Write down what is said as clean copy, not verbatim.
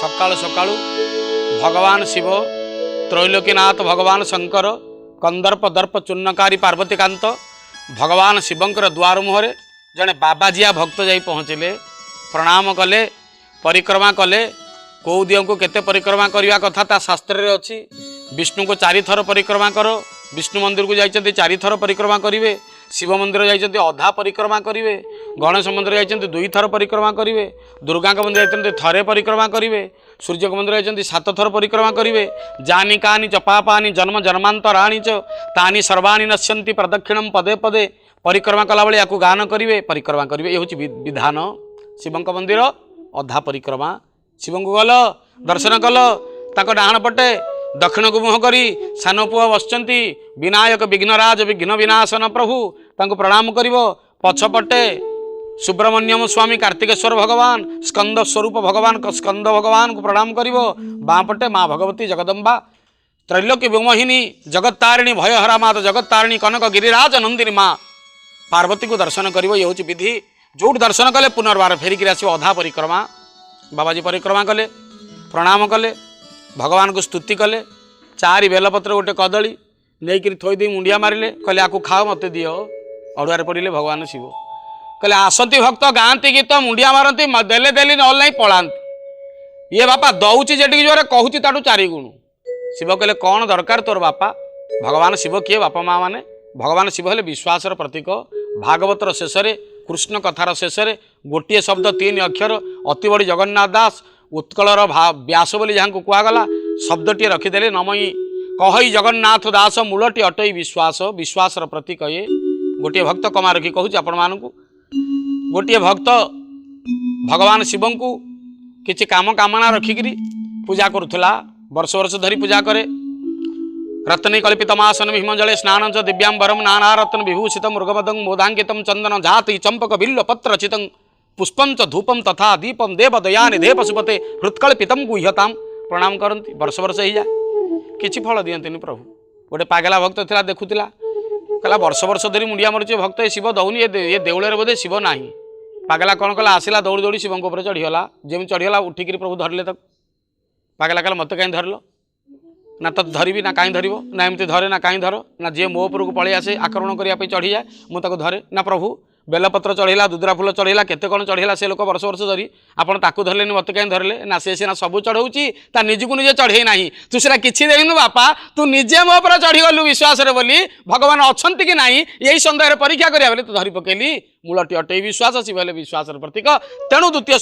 सकाळु सकाळु भगवान शिव त्रैलोकीनाथ भगवान शंकर कंदर्प दर्प चूर्णकारी पार्वतीकांत भगवान शिवंकर द्वार मुहरे जड़े बाबाजिया भक्त जाई पहुँचले प्रणाम कले परिक्रमा कले कौ दियों को केते परिक्रमा करने कथा ता शास्त्र रे अच्छी विष्णु को 4 थर परिक्रमा करो विष्णु मंदिर को जाइछन्ति 4 थर परिक्रमा करिवे शिव मंदिर जाइछन्ति अधा परिक्रमा करिवे गणेश मंदिर जाइछन्ति 2 थर परिक्रमा करिवे दुर्गा का मंदिर जाइछन्ति थरे परिक्रमा करिवे सूर्य को मंदिर जाइछन्ति 7 थर परिक्रमा करिवे जानी कानी च पापानि जन्म जन्मांतराणि च तानि सर्वाणि नश्यन्ति प्रदक्षिणम पदे पदे परिक्रमा कला बेले याकू गान करिवे परिक्रमा करिवे ये हूँ विधान शिवंक मंदिर अधा परिक्रमा शिव को गल दर्शन कल ताक डाहाण पटे दक्षिण को मुह करी सान पुआ बसचंती विनायक विघ्नराज विघ्न विनाशन प्रभु तांको प्रणाम करिवो पछपटे सुब्रमण्यम स्वामी कार्तिकेश्वर भगवान स्कंद स्वरूप भगवान स्कंद भगवान को प्रणाम करिवो बापटे माँ भगवती जगदम्बा त्रैलोक्य विमोहिनी जगत्तारिणी भयहरा माता जगत्तारिणी कनक गिरिराज नंदिनी माँ पार्वती को दर्शन करिवो ये हूँ विधि जो दर्शन कले पुनर्बार फेरिक आसो अधा परिक्रमा बाबाजी परिक्रमा कले प्रणाम कले भगवान को स्तुति कले 4 बेलपत्र गोटे कदली नहीं थोदी मुंडिया मारे कहले आपको खाओ मत दियो अड़ुआर पड़े भगवान शिव कहले आसती भक्त गाँती गीत मुंडिया मारती देले देली नल नहीं पलांती ये बापा दौची जेटिक जोरे कहूँ ताठू 4 गुण शिव कहले कौन दरकार तोर बापा भगवान शिव किए बापा माँ मैंने भगवान शिव हेले विश्वासर प्रतीक भागवतर शेष कृष्ण कथार शेष गोटे शब्द 3 अक्षर अति बड़ी जगन्नाथ दास उत्कलर व्यास बोली जहाँ को कहगला शब्दटी रखिदे नमई कहई जगन्नाथ दास मूलटी अटई विश्वास विश्वासर प्रतीक ये गोटे भक्त कमा रखी कहूँ आपण मानू गोटे भक्त भगवान शिव को किसी काम कामना रखिकी पूजा करुला वर्ष वर्ष धरी पूजा करे रत्नी कल्पितमासन भीमजले स्नान च दिव्यांबरम नाना रत्न विभूषित मृगमदं मोदांकित चंदन जाति चंपक बिल्व पत्र चितं पुष्पं च धूपम तथा दीपम देव दयानिधे पशुपते हृत्कल्पितम गुह्यताम प्रणाम करती वर्ष वर्ष ही जाए किसी फल दियंतिनि प्रभु गोटे पागला भक्त थिला देखुला कहला वर्ष वर्ष धरी मुंडिया मरुचे भक्त शिव दौनी ये देउଳରେ बोधे शिव नाही पागला कौन कला आसिला दौड़ी दौड़ी शिव ऊपर चढ़ीगला जमी चढ़ीगला उठिक प्रभु धरले तक पागला कहला मत कहीं धरल ना तो धरबी ना कहीं धरब ना एमती धरे ना कहीं धर ना जी मो उपरको पलि आसे आक्रमण करने चढ़ी जाए मुझे धरे ना प्रभु बेलपत्र चढ़ेला दुदरा फूल चढ़ेला केते कौन चढ़ेला से लोक वर्ष वर्ष धरी आपड़ ताकू धरले मत कहीं धरले ना से सीना सबू चढ़ाऊँगी ता निजको निजे चढ़े ना तू सीना किसी देनु बापा तू निजे मो पर चढ़ीगलु विश्वास बोली भगवान अच्छा कि ना यही सन्देह परीक्षा करा तू धरी पकेली मूलटी अटई विश्वास शिव विश्वास प्रतीक तेणु द्वितीय